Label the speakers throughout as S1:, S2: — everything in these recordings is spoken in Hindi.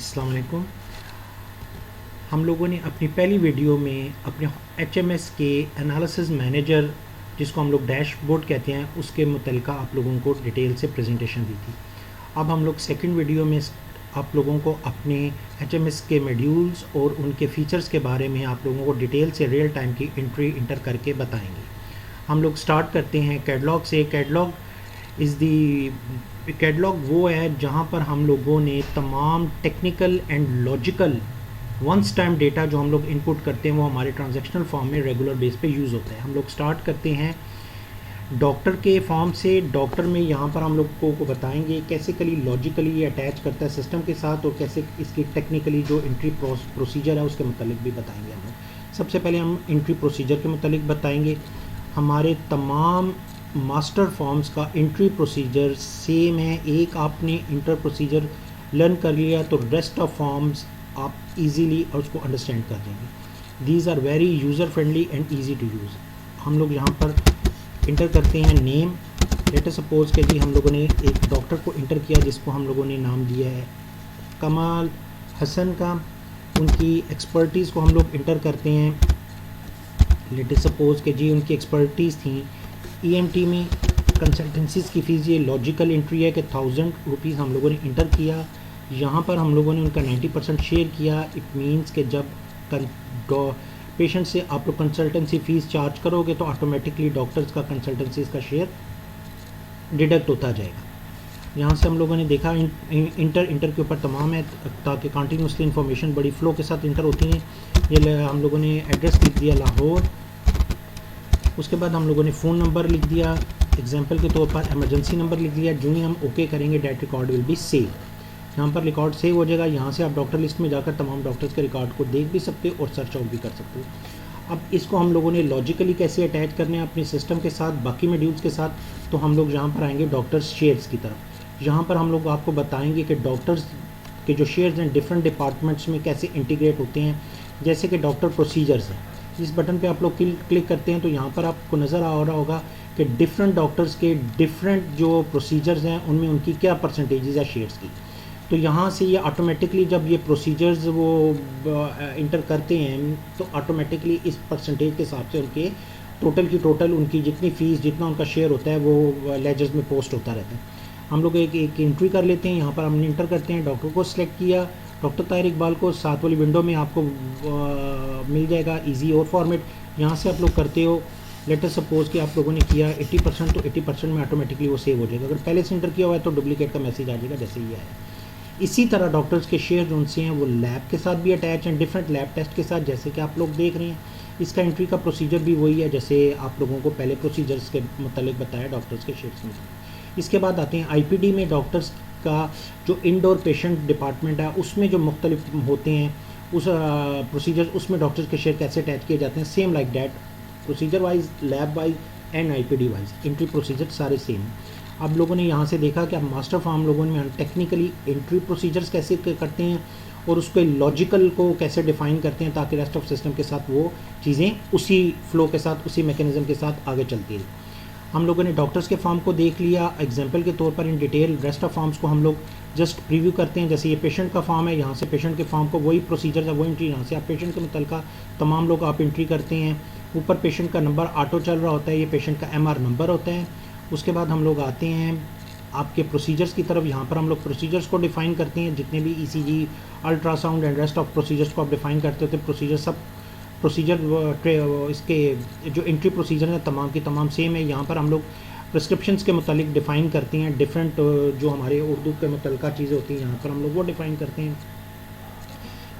S1: अस्सलाम वालेकुम। हम लोगों ने अपनी पहली वीडियो में अपने HMS के एनालिसिस मैनेजर, जिसको हम लोग डैशबोर्ड कहते हैं, उसके मुतल्लिका आप लोगों को डिटेल से प्रेजेंटेशन दी थी। अब हम लोग सेकंड वीडियो में आप लोगों को अपने HMS के मॉड्यूल्स और उनके फ़ीचर्स के बारे में आप लोगों को डिटेल से रियल टाइम की एंट्री इंटर करके बताएंगे। हम लोग स्टार्ट करते हैं कैटलॉग से। कैटलॉग वो है जहाँ पर हम लोगों ने तमाम technical and logical once time data जो हम लोग इनपुट करते हैं वो हमारे ट्रांजैक्शनल फॉर्म में रेगुलर बेस पे यूज़ होता है। हम लोग स्टार्ट करते हैं डॉक्टर के फॉर्म से। डॉक्टर में यहाँ पर हम लोग को बताएंगे कैसे लॉजिकली ये अटैच करता है सिस्टम के साथ, और कैसे इसकी टेक्निकली जो एंट्री प्रोसीजर है उसके मतलब भी बताएंगे हम लोग। सबसे पहले हम एंट्री प्रोसीजर के मतलब बताएंगे। हमारे तमाम मास्टर फॉर्म्स का एंट्री प्रोसीजर सेम है। एक आपने इंटर प्रोसीजर लर्न कर लिया तो रेस्ट ऑफ फॉर्म्स आप इजीली और उसको अंडरस्टैंड कर देंगे। These are very user friendly and easy to use. हम लोग यहाँ पर इंटर करते हैं नेम। लेट अस सपोज कि जी हम लोगों ने एक डॉक्टर को इंटर किया जिसको हम लोगों ने नाम दिया है कमाल हसन का। उनकी एक्सपर्टीज़ को हम लोग इंटर करते हैं। लेट अस सपोज कि जी उनकी एक्सपर्टीज़ थी EMT में कंसल्टेंसीज़ की फ़ीस। ये लॉजिकल एंट्री है कि 1000 रुपीज़ हम लोगों ने इंटर किया। यहाँ पर हम लोगों ने उनका 90% शेयर किया। इट मीन्स कि जब पेशेंट से आप लोग कंसल्टेंसी फ़ीस चार्ज करोगे तो ऑटोमेटिकली डॉक्टर्स का कंसल्टेंसीज़ का शेयर डिडक्ट होता जाएगा। यहाँ से हम लोगों ने देखा इंटर के ऊपर तमाम है ताकि कंटिन्यूसली इन्फॉर्मेशन बड़ी फ़्लो के साथ इंटर होती हैं। ये हम लोगों ने एड्रेस लिख दिया लाहौर। उसके बाद हम लोगों ने फ़ोन नंबर लिख दिया। एग्जांपल के तौर पर इमरजेंसी नंबर लिख दिया। जो ही हम ओके करेंगे that record will be save. यहाँ पर रिकॉर्ड सेव हो जाएगा। यहाँ से आप डॉक्टर लिस्ट में जाकर तमाम डॉक्टर्स के रिकॉर्ड को देख भी सकते हो और सर्च आउट भी कर सकते हो। अब इसको हम लोगों ने लॉजिकली कैसे अटैच करने हैं अपने सिस्टम के साथ, बाकी मॉड्यूल्स के साथ, तो हम लोग यहाँ पर आएंगे डॉक्टर्स शेयर्स की तरफ। यहाँ पर हम लोग आपको बताएंगे कि डॉक्टर्स के जो शेयर्स हैं डिफरेंट डिपार्टमेंट्स में कैसे इंटीग्रेट होते हैं। जैसे कि डॉक्टर प्रोसीजर्स हैं, इस बटन पे आप लोग क्लिक करते हैं तो यहाँ पर आपको नज़र आ रहा होगा कि डिफरेंट डॉक्टर्स के डिफरेंट जो प्रोसीजर्स हैं उनमें उनकी क्या परसेंटेजेस है शेयर्स की। तो यहाँ से ये ऑटोमेटिकली जब ये प्रोसीजर्स वो इंटर करते हैं तो ऑटोमेटिकली इस परसेंटेज के हिसाब से उनके टोटल की टोटल उनकी जितनी फ़ीस जितना उनका शेयर होता है वो लेजर्स में पोस्ट होता रहता है। हम लोग एक एंट्री कर लेते हैं। यहाँ पर हमने इंटर करते हैं, डॉक्टर को सिलेक्ट किया, डॉक्टर ताहिर इकबाल को। साथ वाली विंडो में आपको मिल जाएगा इजी और फॉर्मेट। यहाँ से आप लोग करते हो। लेट अस सपोज कि आप लोगों ने किया 80%, तो 80% में ऑटोमेटिकली वो सेव हो जाएगा। अगर पहले से इंटर किया हुआ है तो डुप्लीकेट का मैसेज आ जाएगा जैसे ये आया। इसी तरह डॉक्टर्स के शेयर जो उनसे हैं वो लैब के साथ भी अटैच हैं, डिफरेंट लैब टेस्ट के साथ, जैसे कि आप लोग देख रहे हैं। इसका एंट्री का प्रोसीजर भी वही है जैसे आप लोगों को पहले प्रोसीजर्स के मतलब बताया डॉक्टर्स के शेयर्स में। इसके बाद आते हैं IPD में। डॉक्टर्स का जो इंडोर पेशेंट डिपार्टमेंट है उसमें जो मुख्तलिफ होते हैं उस प्रोसीजर, उसमें डॉक्टर्स के शेयर कैसे अटैच किए जाते हैं। Same like that procedure wise, lab wise and IPD wise entry procedure सारे सेम हैं। आप लोगों ने यहाँ से देखा कि आप मास्टर फॉर्म लोगों ने टेक्निकली एंट्री प्रोसीजर्स कैसे करते हैं और उसके लॉजिकल को कैसे डिफ़ाइन करते हैं ताकि रेस्ट ऑफ सिस्टम के साथ वो चीज़ें उसी फ्लो के साथ उसी मैकेनिज़्म के साथ आगे चलती है। हम लोगों ने डॉक्टर्स के फॉर्म को देख लिया एग्जांपल के तौर पर in detail. Rest of forms को हम लोग जस्ट प्रीव्यू करते हैं। जैसे ये पेशेंट का फॉर्म है, यहाँ से पेशेंट के फॉर्म को वही प्रोसीजर है वो एंट्री, यहाँ से आप पेशेंट के मुतल्लिका तमाम लोग आप एंट्री करते हैं। ऊपर पेशेंट का नंबर ऑटो चल रहा होता है, ये पेशेंट का MR नंबर होता है। उसके बाद हम लोग आते हैं आपके प्रोसीजर्स की तरफ। यहाँ पर हम लोग प्रोसीजर्स को डिफ़ाइन करते हैं, जितने भी ECG, ultrasound and rest of procedures को आप डिफ़ाइन करते होते हैं। प्रोसीजर इसके जो एंट्री प्रोसीजर हैं तमाम की तमाम सेम है। यहाँ पर हम लोग प्रिस्क्रिप्शंस के मुतालिक डिफ़ाइन करते हैं। डिफरेंट जो हमारे उर्दू के मुतल्लिका चीज़ें होती हैं यहाँ पर हम लोग वो डिफ़ाइन करते हैं।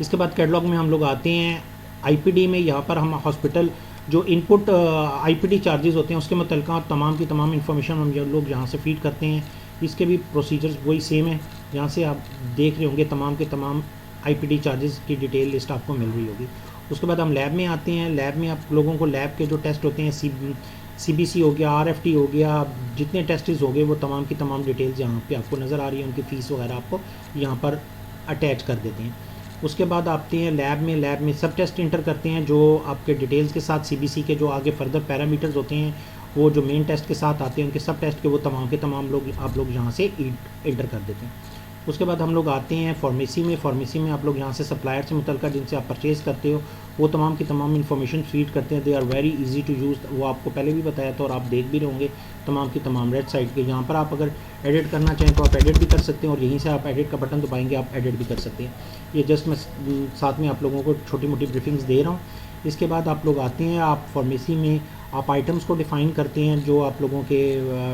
S1: इसके बाद कैटलॉग में हम लोग आते हैं IPD में। यहाँ पर हम हॉस्पिटल जो इनपुट IPD चार्जेस होते हैं उसके मुतल्लिका तमाम की तमाम इन्फॉर्मेशन हम लोग यहाँ से फीड करते हैं। इसके भी प्रोसीजर्स वही सेम है। यहाँ से आप देख रहे होंगे तमाम के तमाम IPD चार्जेस की डिटेल लिस्ट आपको मिल रही होगी। उसके बाद हम लैब में आते हैं। लैब में आप लोगों को लैब के जो टेस्ट होते हैं CBC हो गया, RFT हो गया, जितने टेस्टिस हो गए वो तमाम की तमाम डिटेल्स यहाँ पे आपको नज़र आ रही है। उनकी फ़ीस वगैरह आपको यहाँ पर अटैच कर देते हैं। उसके बाद आते हैं लैब में सब टेस्ट इंटर करते हैं जो आपके डिटेल्स के साथ CBC के जो आगे फर्दर पैरामीटर्स होते हैं वो जो मेन टेस्ट के साथ आते हैं उनके सब टेस्ट के वो तमाम के तमाम लोग आप लोग यहाँ से इंटर कर देते हैं। उसके बाद हम लोग आते हैं फार्मेसी में। फार्मेसी में आप लोग यहाँ से सप्लायर से मुतल्लिका जिनसे आप परचेज़ करते हो वो तमाम की तमाम इन्फॉर्मेशन फीड करते हैं। They are very easy to use, वो आपको पहले भी बताया था और आप देख भी रहे होंगे तमाम की तमाम रेड साइड के। यहाँ पर आप अगर एडिट करना चाहें तो आप एडिट भी कर सकते हैं और यहीं से आप एडिट का बटन दबाएंगे आप एडिट भी कर सकते हैं। ये जस्ट मैं साथ में आप लोगों को छोटी मोटी ब्रीफिंग्स दे रहा हूँ। इसके बाद आप लोग आते हैं, आप फार्मेसी में आप आइटम्स को डिफ़ाइन करते हैं जो आप लोगों के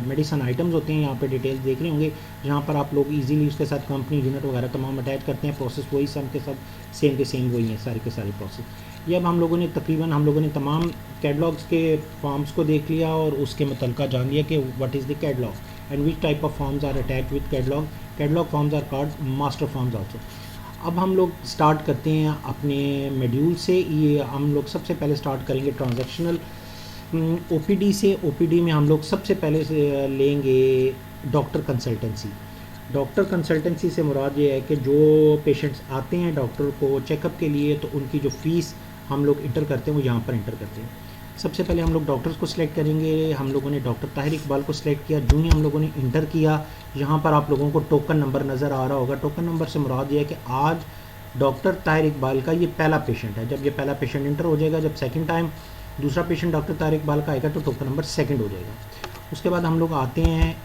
S1: मेडिसन आइटम्स होते हैं। यहाँ पे डिटेल्स देख रहे होंगे जहाँ पर आप लोग इजीली उसके साथ कंपनी यूनिट वगैरह तमाम अटैच करते हैं। प्रोसेस वही सब के सब सेम के सेम वही हैं सारे के सारे प्रोसेस। ये अब हम लोगों ने तकरीबन हम लोगों ने तमाम कैटलॉग्स के फॉर्म्स को देख लिया और उसके मुतल्लिका जान लिया कि what is the catalog and which type of forms are attach with catalog. Catalog forms are called master forms also. अब हम लोग स्टार्ट करते हैं अपने मॉड्यूल से। ये हम लोग सबसे पहले स्टार्ट करेंगे ट्रांजैक्शनल ओपीडी से। ओपीडी में हम लोग सबसे पहले से लेंगे डॉक्टर कंसल्टेंसी। डॉक्टर कंसल्टेंसी से मुराद ये है कि जो पेशेंट्स आते हैं डॉक्टर को चेकअप के लिए तो उनकी जो फ़ीस हम लोग इंटर करते हैं वो यहाँ पर इंटर करते हैं। सबसे पहले हम लोग डॉक्टर्स को सिलेक्ट करेंगे। हम लोगों ने डॉक्टर ताहिर इकबाल को सिलेक्ट किया। जो ही हम लोगों ने इंटर किया यहाँ पर आप लोगों को टोकन नंबर नज़र आ रहा होगा। टोकन नंबर से मुराद ये है कि आज डॉक्टर ताहिर इकबाल का ये पहला पेशेंट है। जब ये पहला पेशेंट इंटर हो जाएगा, जब सेकंड टाइम दूसरा पेशेंट डॉक्टर ताहिर इकबाल का आएगा तो टोकन नंबर सेकंड हो जाएगा। उसके बाद हम लोग आते हैं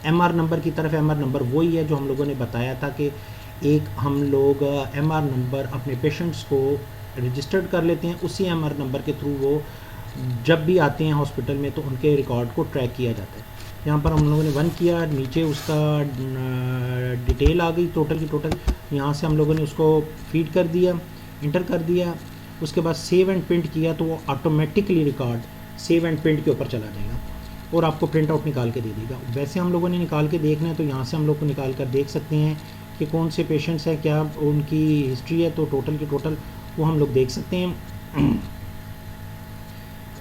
S1: एमआर नंबर की तरफ। एमआर नंबर वही है जो हम लोगों ने बताया था कि एक हम लोग एमआर नंबर अपने पेशेंट्स को रजिस्टर्ड कर लेते हैं। उसी एमआर नंबर के थ्रू वो जब भी आते हैं हॉस्पिटल में तो उनके रिकॉर्ड को ट्रैक किया जाता है। यहाँ पर हम लोगों ने 1 किया, नीचे उसका डिटेल आ गई टोटल की टोटल। यहाँ से हम लोगों ने उसको फीड कर दिया, इंटर कर दिया। उसके बाद सेव एंड प्रिंट किया तो वो automatically record save and print के ऊपर चला जाएगा और आपको प्रिंट आउट निकाल के दे देगा। वैसे हम लोगों ने निकाल के देखना है तो यहाँ से हम लोग को निकाल कर देख सकते हैं कि कौन से पेशेंट्स हैं, क्या उनकी हिस्ट्री है, तो टोटल की टोटल वो हम लोग देख सकते हैं।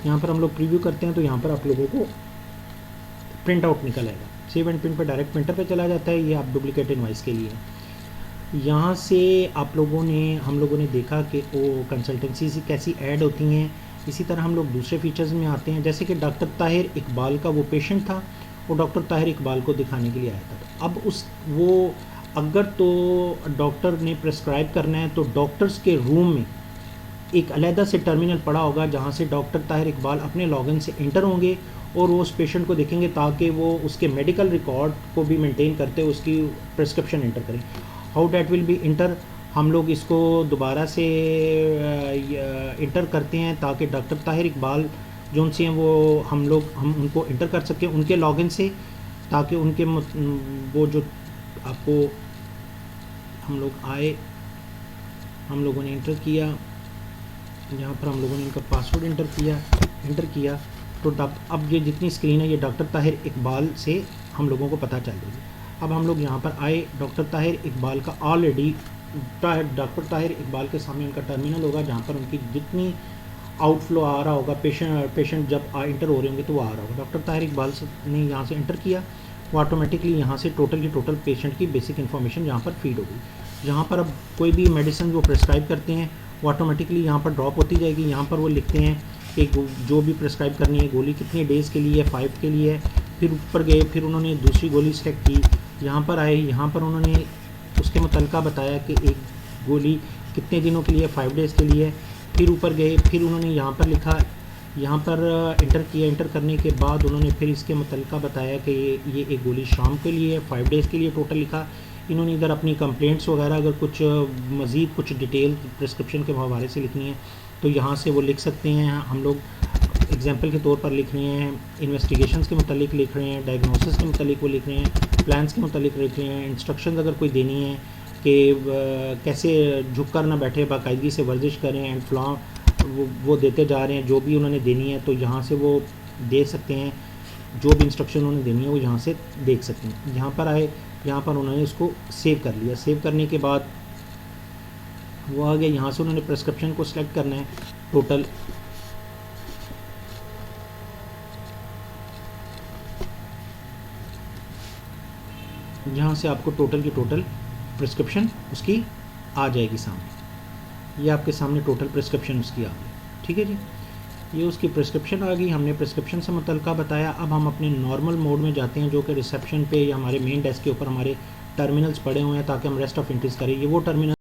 S1: यहाँ पर हम लोग प्रीव्यू करते हैं तो यहाँ पर आप लोगों को प्रिंट आउट निकल आएगा। सेव एंड प्रिंट पर डायरेक्ट प्रिंटर पे चला जाता है। ये आप डुप्लीकेट इनवाइस के लिए। यहाँ से आप लोगों ने हम लोगों ने देखा कि वो कंसल्टेंसी से कैसी ऐड होती हैं। इसी तरह हम लोग दूसरे फीचर्स में आते हैं, जैसे कि डॉक्टर ताहिर इकबाल का वो पेशेंट था, वो डॉक्टर ताहिर इकबाल को दिखाने के लिए आया था। अब उस वो अगर तो डॉक्टर ने प्रेस्क्राइब करना है तो डॉक्टर्स के रूम में एक अलहदा से टर्मिनल पड़ा होगा जहाँ से डॉक्टर ताहिर इकबाल अपने लॉगिन से इंटर होंगे और वो उस पेशेंट को देखेंगे ताकि वो उसके मेडिकल रिकॉर्ड को भी मेंटेन करते हुए उसकी प्रिस्क्रिप्शन इंटर करें। How that will be inter, हम लोग इसको दोबारा से इंटर करते हैं ताकि डॉक्टर ताहिर इकबाल जो उनसे हैं वो हम उनको इंटर कर सकें उनके लॉगिन से, ताकि उनके वो जो आपको हम लोग आए, हम लोगों ने इंटर किया, यहाँ पर हम लोगों ने इनका पासवर्ड इंटर किया तो अब ये जितनी स्क्रीन है ये डॉक्टर ताहिर इकबाल से हम लोगों को पता चल जाएगी। अब हम लोग यहाँ पर आए, डॉक्टर ताहिर इकबाल का ऑलरेडी डॉक्टर ताहिर इकबाल के सामने उनका टर्मिनल होगा जहाँ पर उनकी जितनी आउटफ्लो आ रहा होगा, पेशेंट जब इंटर हो रहे होंगे तो वो आ रहा होगा। डॉक्टर ताहिर इकबाल ने यहाँ से इंटर किया, वो ऑटोमेटिकली यहाँ से टोटल की टोटल पेशेंट की बेसिक इन्फॉर्मेशन यहाँ पर फीड होगी। यहाँ पर अब कोई भी मेडिसिन वो प्रेस्क्राइब करते हैं वो ऑटोमेटिकली यहाँ पर ड्रॉप होती जाएगी। यहाँ पर वो लिखते हैं कि जो भी प्रेस्क्राइब करनी है गोली कितने डेज़ के लिए है, 5 के लिए है। फिर ऊपर गए, फिर उन्होंने दूसरी गोली सेलेक्ट की, यहाँ पर आए, यहाँ पर उन्होंने उसके मुतल्लिका बताया कि एक गोली कितने दिनों के लिए, 5 डेज़ के लिए। फिर ऊपर गए, फिर उन्होंने यहाँ पर लिखा, यहाँ पर इंटर किया। इंटर करने के बाद उन्होंने फिर इसके मुतल्लिका बताया कि ये एक गोली शाम के लिए है, 5 डेज़ के लिए टोटल लिखा। इन्होंने इधर अपनी कंप्लेंट्स वगैरह अगर कुछ मज़ीद कुछ डिटेल प्रिस्क्रिप्शन के हवाले से लिखनी है तो यहाँ से वो लिख सकते हैं। हम लोग एग्जांपल के तौर पर लिख रहे हैं, इन्वेस्टिगेशंस के मुतालिक लिख रहे हैं, डायग्नोसिस के मुतालिक वो लिख रहे हैं, प्लान्स के मुतालिक लिख रहे हैं, इंस्ट्रक्शंस अगर कोई देनी है कि कैसे झुक कर ना बैठे, बाकायदगी से वर्जिश करें एंड फ्लॉ वो देते जा रहे हैं जो भी उन्होंने देनी है तो यहाँ से वो दे सकते हैं। जो भी इंस्ट्रक्शन उन्होंने देनी है वो यहाँ से देख सकते हैं। यहाँ पर आए, यहाँ पर उन्होंने इसको सेव कर लिया। सेव करने के बाद वो आ गया, यहाँ से उन्होंने प्रिस्क्रिप्शन को सिलेक्ट करना है टोटल। यहाँ से आपको टोटल की टोटल प्रिस्क्रिप्शन उसकी आ जाएगी सामने। ये आपके सामने टोटल प्रिस्क्रिप्शन उसकी आ गई, ठीक है जी। ये उसकी प्रिस्क्रिप्शन आ गई, हमने प्रिस्क्रिप्शन से मुतल्लिका बताया। अब हम अपने नॉर्मल मोड में जाते हैं जो कि रिसेप्शन पे या हमारे मेन डेस्क के ऊपर हमारे टर्मिनल्स पड़े हुए हैं ताकि हम रेस्ट ऑफ एंट्रीज करें। ये वो टर्मिनल